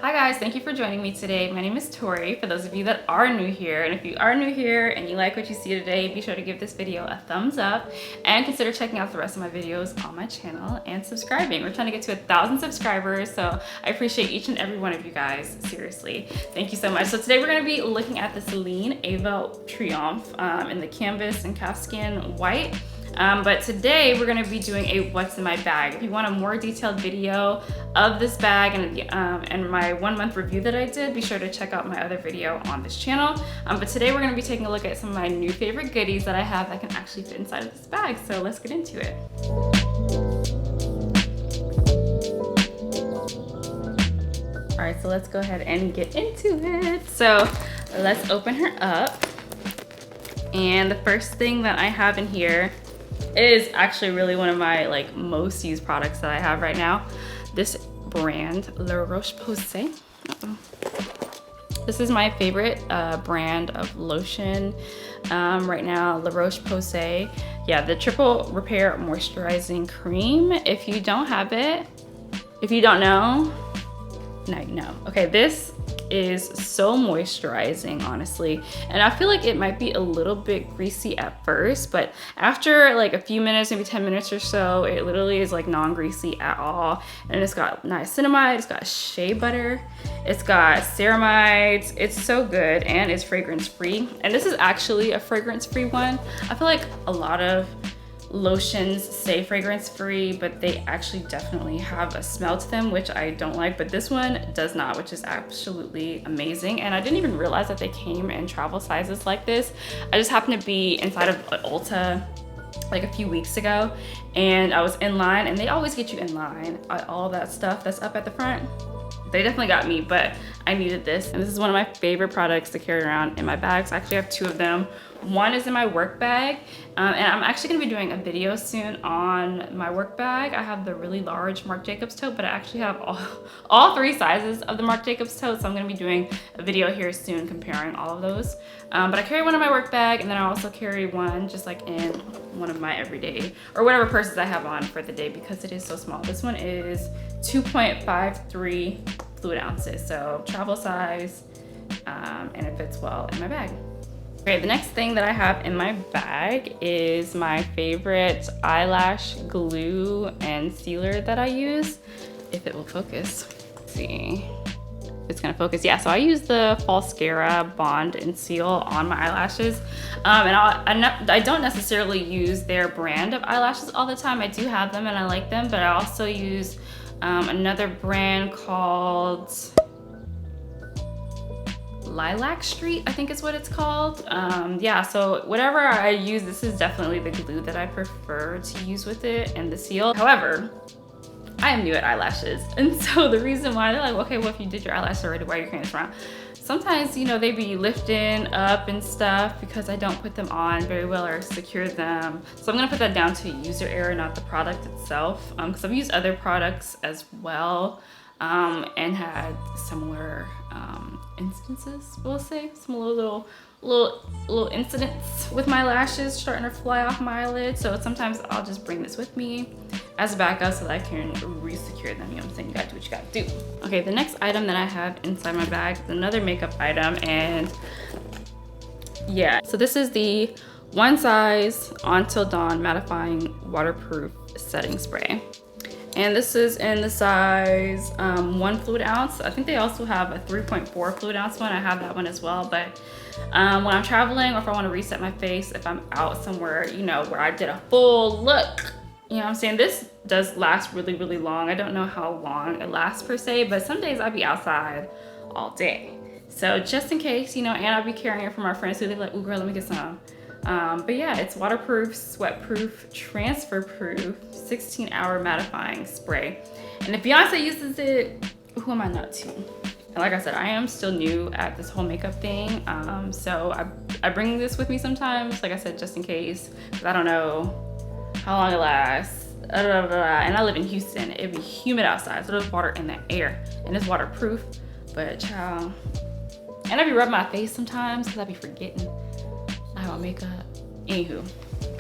Hi guys, thank you for joining me today. My name is Tori, for those of you that are new here. And if you are new here and you like what you see today, be sure to give this video a thumbs up and consider checking out the rest of my videos on my channel and subscribing. We're trying to get to 1,000 subscribers, so I appreciate each and every one of you guys, seriously. Thank you so much. So today we're gonna be looking at the CELINE Ava Triomphe in the canvas and calfskin white. But today we're gonna be doing a what's in my bag. If you want a more detailed video of this bag and my 1 month review that I did, be sure to check out my other video on this channel. But today we're gonna be taking a look at some of my new favorite goodies that I have that can actually fit inside of this bag. So let's get into it. All right, so let's go ahead and get into it. So let's open her up. And the first thing that I have in here is actually really one of my most used products that I have right now. This brand, La Roche-Posay. This is my favorite brand of lotion right now, La Roche-Posay. Yeah, the Triple Repair Moisturizing Cream. If you don't have it, if you don't know, now you know. Okay, this is so moisturizing, honestly, and I feel like it might be a little bit greasy at first, but after like a few minutes, maybe 10 minutes or so, it literally is like non-greasy at all. And it's got niacinamide, it's got shea butter, it's got ceramides. It's so good, and it's fragrance free. And this is actually a fragrance free one. I feel like a lot of lotions say fragrance free, but they actually definitely have a smell to them, which I don't like, but this one does not, which is absolutely amazing. And I didn't even realize that they came in travel sizes like this. I just happened to be inside of Ulta like a few weeks ago, and I was in line, and they always get you in line. All that stuff that's up at the front, they definitely got me, but I needed this. And this is one of my favorite products to carry around in my bags. I actually have two of them. One is in my work bag, and I'm actually gonna be doing a video soon on my work bag. I have the really large Marc Jacobs tote, but I actually have all three sizes of the Marc Jacobs tote, so I'm gonna be doing a video here soon comparing all of those. But I carry one in my work bag, and then I also carry one just like in one of my everyday, or whatever purses I have on for the day, because it is so small. This one is 2.53 fluid ounces, so travel size, and it fits well in my bag. Okay, the next thing that I have in my bag is my favorite eyelash glue and sealer that I use. If it will focus, let's see. It's gonna focus. Yeah, so I use the Falscara Bond and Seal on my eyelashes. And I don't necessarily use their brand of eyelashes all the time. I do have them and I like them, but I also use another brand called Lilac Street, I think is what it's called. Yeah, so whatever I use, this is definitely the glue that I prefer to use with it, and the seal. However, I am new at eyelashes, and so the reason why they're like, okay, well, if you did your eyelashes already, why are you carrying this around? Sometimes, you know, they be lifting up and stuff because I don't put them on very well or secure them. So I'm gonna put that down to user error, not the product itself, because I've used other products as well, and had similar instances, we'll say, some little incidents with my lashes starting to fly off my eyelid. So sometimes I'll just bring this with me as a backup so that I can re-secure them. You know what I'm saying? You gotta do what you gotta do. Okay, the next item that I have inside my bag is another makeup item, and yeah, so this is the One Size Until Dawn Mattifying Waterproof Setting Spray. And this is in the size 1 fluid ounce. I think they also have a 3.4 fluid ounce one. I have that one as well. But when I'm traveling, or if I want to reset my face, if I'm out somewhere, you know, where I did a full look, you know what I'm saying? This does last really, really long. I don't know how long it lasts per se, but some days I'll be outside all day. So just in case, you know, and I'll be carrying it from our friends who they're like, ooh girl, let me get some. But yeah, it's waterproof, sweat-proof, transfer-proof, 16-hour mattifying spray. And if Beyonce uses it, who am I not to? And like I said, I am still new at this whole makeup thing. So I bring this with me sometimes, like I said, just in case, because I don't know how long it lasts. And I live in Houston. It'd be humid outside, so there's water in the air, and it's waterproof. But child, and I be rubbing my face sometimes because I be forgetting I have my makeup. Anywho,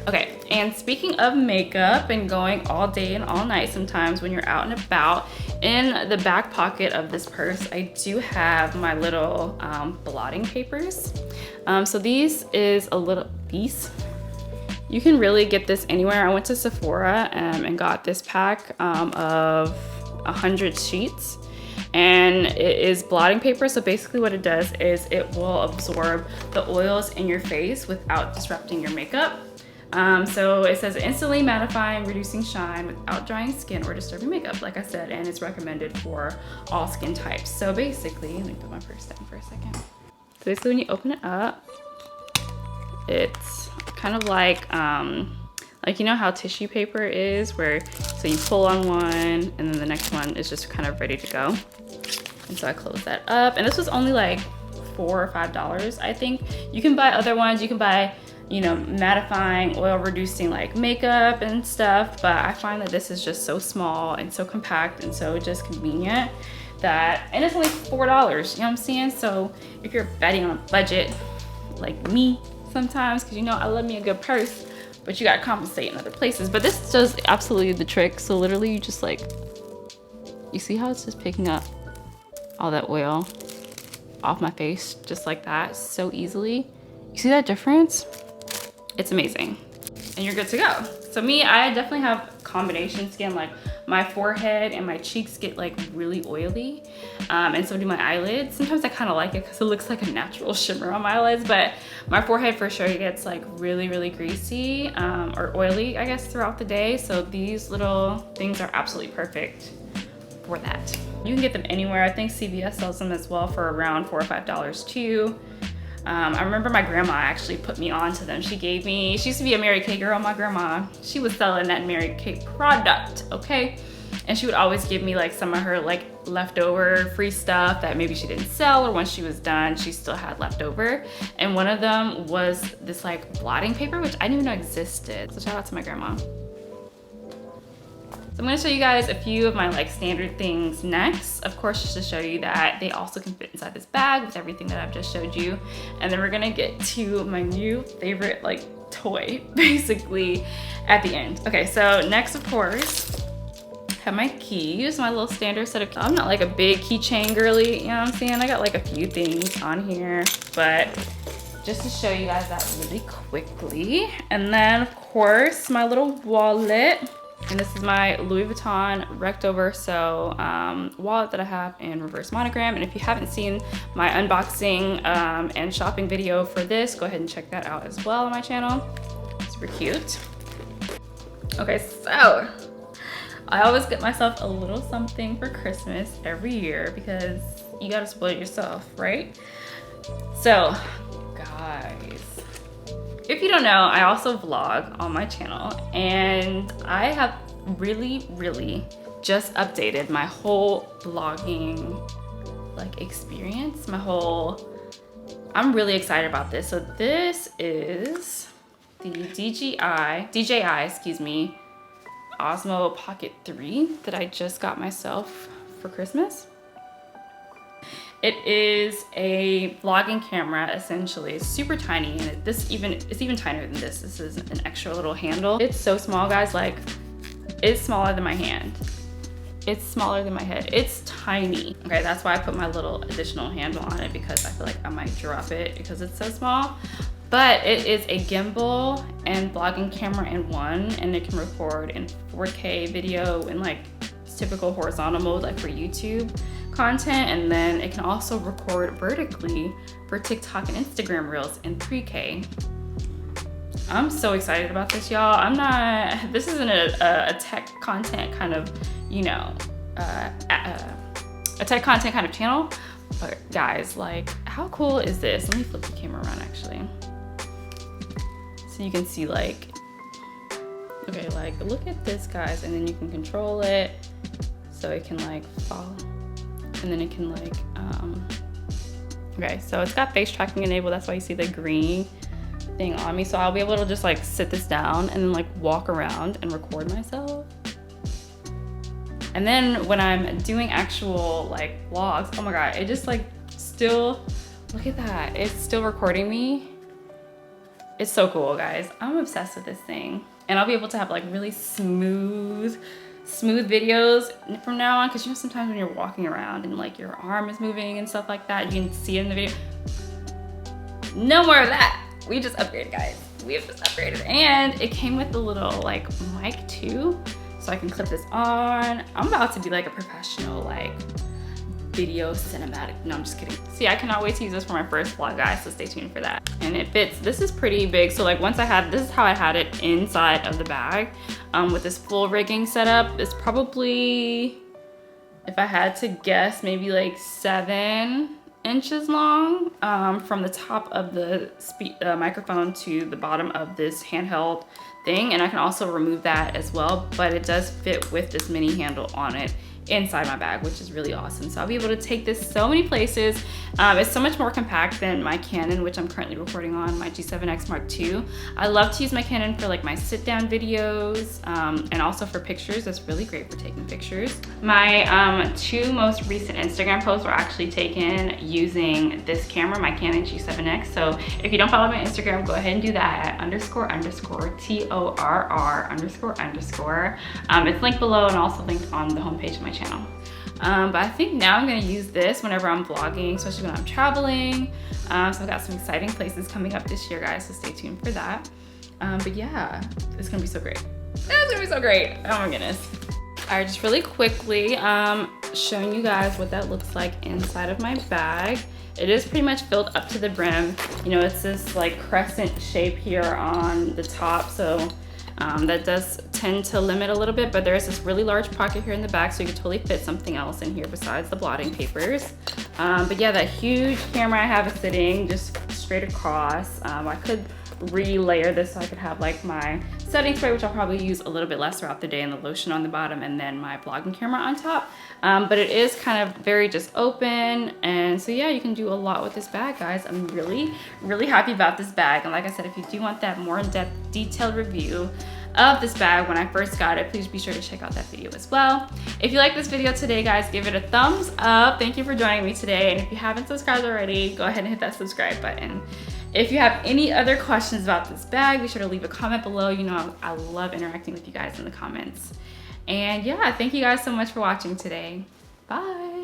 Okay, and speaking of makeup and going all day and all night sometimes when you're out and about, In the back pocket of this purse, I do have my little blotting papers. So these you can really get this anywhere. I went to Sephora and got this pack of 100 sheets. And it is blotting paper, so basically what it does is it will absorb the oils in your face without disrupting your makeup. So it says instantly mattifying, reducing shine without drying skin or disturbing makeup, like I said, and it's recommended for all skin types. So basically, let me put my purse down for a second. So basically when you open it up, it's kind of like you know how tissue paper is, where so you pull on one and then the next one is just kind of ready to go. And so I closed that up, and this was only like $4 or $5, I think. You can buy other ones, you can buy, you know, mattifying, oil reducing like makeup and stuff, but I find that this is just so small and so compact and so just convenient that, and it's only $4, you know what I'm saying? So if you're betting on a budget like me sometimes, because you know I love me a good purse, but you gotta compensate in other places. But this does absolutely the trick. So literally you just like, you see how it's just picking up all that oil off my face just like that so easily. You see that difference? It's amazing. And you're good to go. So me, I definitely have combination skin. Like my forehead and my cheeks get like really oily, and so do my eyelids. Sometimes I kind of like it because it looks like a natural shimmer on my eyelids, but my forehead for sure gets like really greasy or oily, I guess, throughout the day. So these little things are absolutely perfect for that. You can get them anywhere. I think CVS sells them as well for around $4 or $5 too. I remember my grandma actually put me onto them. She used to be a Mary Kay girl, my grandma. She was selling that Mary Kay product, okay? And she would always give me like some of her like leftover free stuff that maybe she didn't sell, or once she was done, she still had leftover. And one of them was this like blotting paper, which I didn't even know existed. So shout out to my grandma. So I'm gonna show you guys a few of my like standard things next. Of course, just to show you that they also can fit inside this bag with everything that I've just showed you. And then we're gonna get to my new favorite like toy, basically, at the end. Okay, so next, of course, I have my keys, my little standard set of keys. I'm not like a big keychain girly, you know what I'm saying? I got like a few things on here, but just to show you guys that really quickly. And then of course, my little wallet. And this is my Louis Vuitton Recto Verso wallet that I have in reverse monogram. And if you haven't seen my unboxing and shopping video for this, go ahead and check that out as well on my channel. Super cute. Okay, so I always get myself a little something for Christmas every year because you gotta spoil yourself, right? So, guys, if you don't know, I also vlog on my channel, and I have really just updated my whole vlogging like experience, I'm really excited about this. So this is the DJI, excuse me, Osmo Pocket 3 that I just got myself for Christmas. It is a vlogging camera, essentially. It's super tiny, and it's even tinier than this. This is an extra little handle. It's so small, guys. Like, it's smaller than my hand. It's smaller than my head. It's tiny. Okay, that's why I put my little additional handle on it, because I feel like I might drop it because it's so small. But it is a gimbal and vlogging camera in one, and it can record in 4K video in like typical horizontal mode, like for YouTube content, and then it can also record vertically for TikTok and Instagram Reels in 3K. I'm so excited about this, y'all. This isn't a tech content kind of, you know, a tech content kind of channel, but guys, like, how cool is this? Let me flip the camera around actually. So you can see like, okay, like look at this, guys, and then you can control it so it can like follow. And then it can like, okay, so it's got face tracking enabled. That's why you see the green thing on me. So I'll be able to just like sit this down and then like walk around and record myself. And then when I'm doing actual like vlogs, oh my God, it just like still, look at that. It's still recording me. It's so cool, guys. I'm obsessed with this thing. And I'll be able to have like really smooth smooth videos from now on, because you know sometimes when you're walking around and like your arm is moving and stuff like that, you can see it in the video. No more of that. We just upgraded, guys. We have just upgraded, and it came with a little like mic too, so I can clip this on. I'm about to be like a professional like video cinematic. No, I'm just kidding. See, I cannot wait to use this for my first vlog, guys, so stay tuned for that. And it fits. This is pretty big, so like once I had, this is how I had it inside of the bag with this full rigging setup. It's probably, if I had to guess, maybe like 7 inches long from the top of the microphone to the bottom of this handheld thing. And I can also remove that as well, but it does fit with this mini handle on it inside my bag, which is really awesome. So I'll be able to take this so many places. It's so much more compact than my Canon, which I'm currently recording on, my G7X Mark II. I love to use my Canon for like my sit down videos and also for pictures. That's really great for taking pictures. My 2 most recent Instagram posts were actually taken using this camera, my Canon G7X. So if you don't follow my Instagram, go ahead and do that at __TORR___. It's linked below and also linked on the homepage of my channel. But I think now I'm gonna use this whenever I'm vlogging, especially when I'm traveling. So I've got some exciting places coming up this year, guys, so stay tuned for that. But yeah, it's gonna be so great. It's gonna be so great. Oh my goodness. All right, just really quickly, showing you guys what that looks like inside of my bag. It is pretty much filled up to the brim. You know, it's this like crescent shape here on the top, so that does tend to limit a little bit, but there's this really large pocket here in the back, so you can totally fit something else in here besides the blotting papers. But yeah, that huge camera I have is sitting just straight across. I could re-layer this so I could have like my setting spray, which I'll probably use a little bit less throughout the day, and the lotion on the bottom, and then my vlogging camera on top. But it is kind of very just open, and so yeah, you can do a lot with this bag, guys. I'm really, really happy about this bag. And like I said, if you do want that more in-depth detailed review of this bag when I first got it, please be sure to check out that video as well. If you like this video today, guys, give it a thumbs up. Thank you for joining me today, and if you haven't subscribed already, go ahead and hit that subscribe button. If you have any other questions about this bag, be sure to leave a comment below. You know, I love interacting with you guys in the comments. And yeah, thank you guys so much for watching today. Bye.